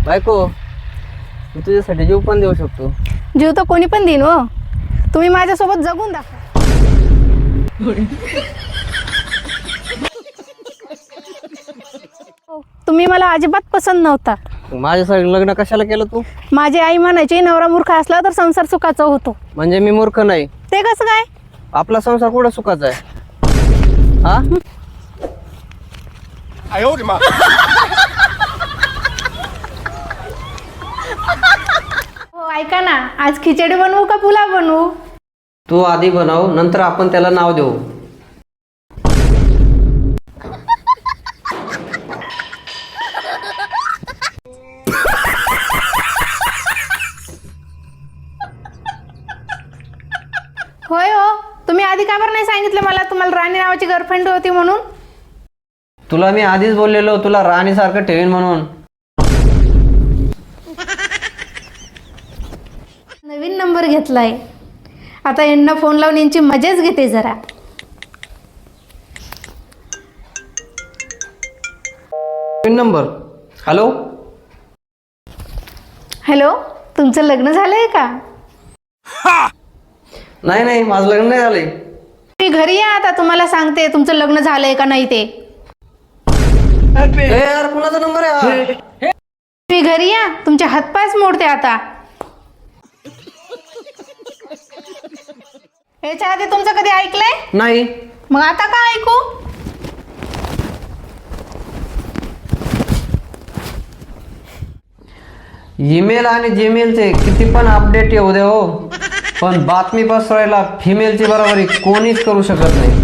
बायको, मी तुझ्यासाठी जीव पण देऊ शकतो. जीव तर कोणी पण देईन हो. तुम्ही माझ्यासोबत जगून दाखवा. तुम्ही मला अजिबात पसंत नव्हता. माझ्यासाठी लग्न कशाला केलं तू? माझी आई म्हणायची नवरा मूर्ख असला तर संसार सुखाचा होतो. म्हणजे मी मूर्ख नाही? ते कसं काय? आपला संसार कुठं सुखाचा आहे? हा? हो ऐका ना, आज खिचडी बनवू का पुलाव बनवू? तू आधी बनव, नंतर आपण त्याला नाव देऊ. होय हो, तुम्ही आधी का बरं नाही सांगितलं मला तुम्हाला राणी नावाची गर्लफ्रेंड होती म्हणून? तुला मी आधीच बोललेलो तुला राणी सारखं ठेवीन म्हणून. नवीन नंबर घेतलाय, आता यांना फोन लावून यांची मजाच घेते जरा. नंबर. हॅलो. हॅलो, तुमचं लग्न झालंय का? नाही नाही, माझं लग्न नाही झालंय. तुम्ही घरी या, आता तुम्हाला सांगते तुमचं लग्न झालंय का नाही ते. यार कुणाचा नंबर आहे? तुम्ही घरी या, तुमचे हातपायच मोडते आता. याच्या आधी तुमचं कधी ऐकलंय? नाही. मग आता का ऐकू? ईमेल आणि जीमेलचे किती पण अपडेट येऊ दे हो, पण बातमी पसरवायला फिमेलची बरोबरी कोणीच करू शकत नाही.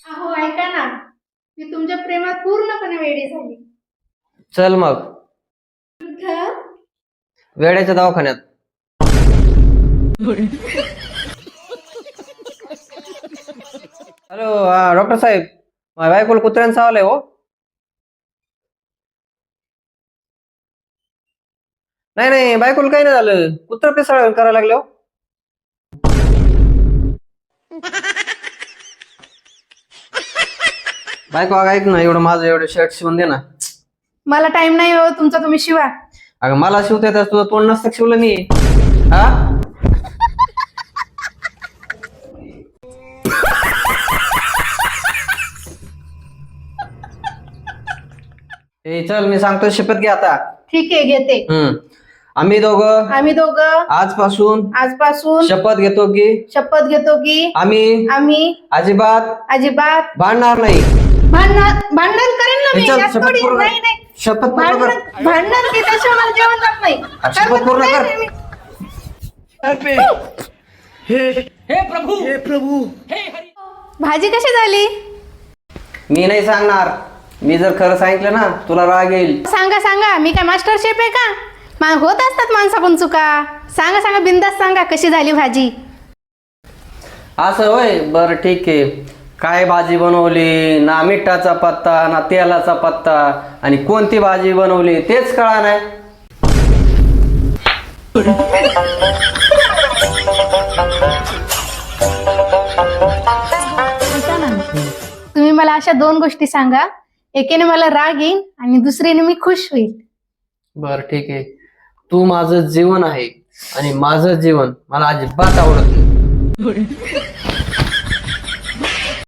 अहो ऐका ना, मी तुमच्या प्रेमात पूर्णपणे वेडी झाली. चल मग वेड्याच्या दवाखान्यात. हॅलो, डॉक्टर साहेब, माझ्या बायकोला कुत्र्यानं चावलंय हो. नाही नाही, बायकोला काही नाही झालं, कुत्र पिसाळ करायला लागले हो. बायको अगं ऐक ना, एवढं माझं एवढं शर्ट शिवून दे ना. मला टाइम नाही हो तुमचा, तुम्ही शिवा. अगं मला शिवता येतात, तुझं तोंड नसतं शिवलं नाही. हा ए चल, मी सांगतो, शपथ घे आता. ठीक आहे, घेते. आम्ही दोघं आजपासून शपथ घेतो की आम्ही अजिबात भांडणार नाही. भांडण करेन ना मी, चल, यात शपथ थोडी- पूर्ण. नाही नाही, शपथ पूर्ण कर. भांडण केल्याशिवाय मला जेवण जात नाही. शपथ पूर्ण कर. नाही, मी- भाजी कशी झाली? मी नाही सांगणार. मी जर खरं सांगितलं ना, तुला राग येईल. सांगा सांगा, मी काय मास्टर शेफ आहे का? होत असतात माणसाकडून चुका. सांगा सांगा, बिंदास सांगा कशी झाली भाजी. असं होय, बरं ठीक आहे. काय भाजी बनवली, ना मिठाचा पत्ता ना तेलाचा पत्ता, आणि कोणती भाजी बनवली तेच कळा नाही. तुम्ही मला अशा दोन गोष्टी सांगा, एकेने मला राग येईल आणि दुसरीने मी खुश होईल. बर ठीक आहे. तू माझं जीवन आहे आणि माझं जीवन मला अजिबात आवडत नाही.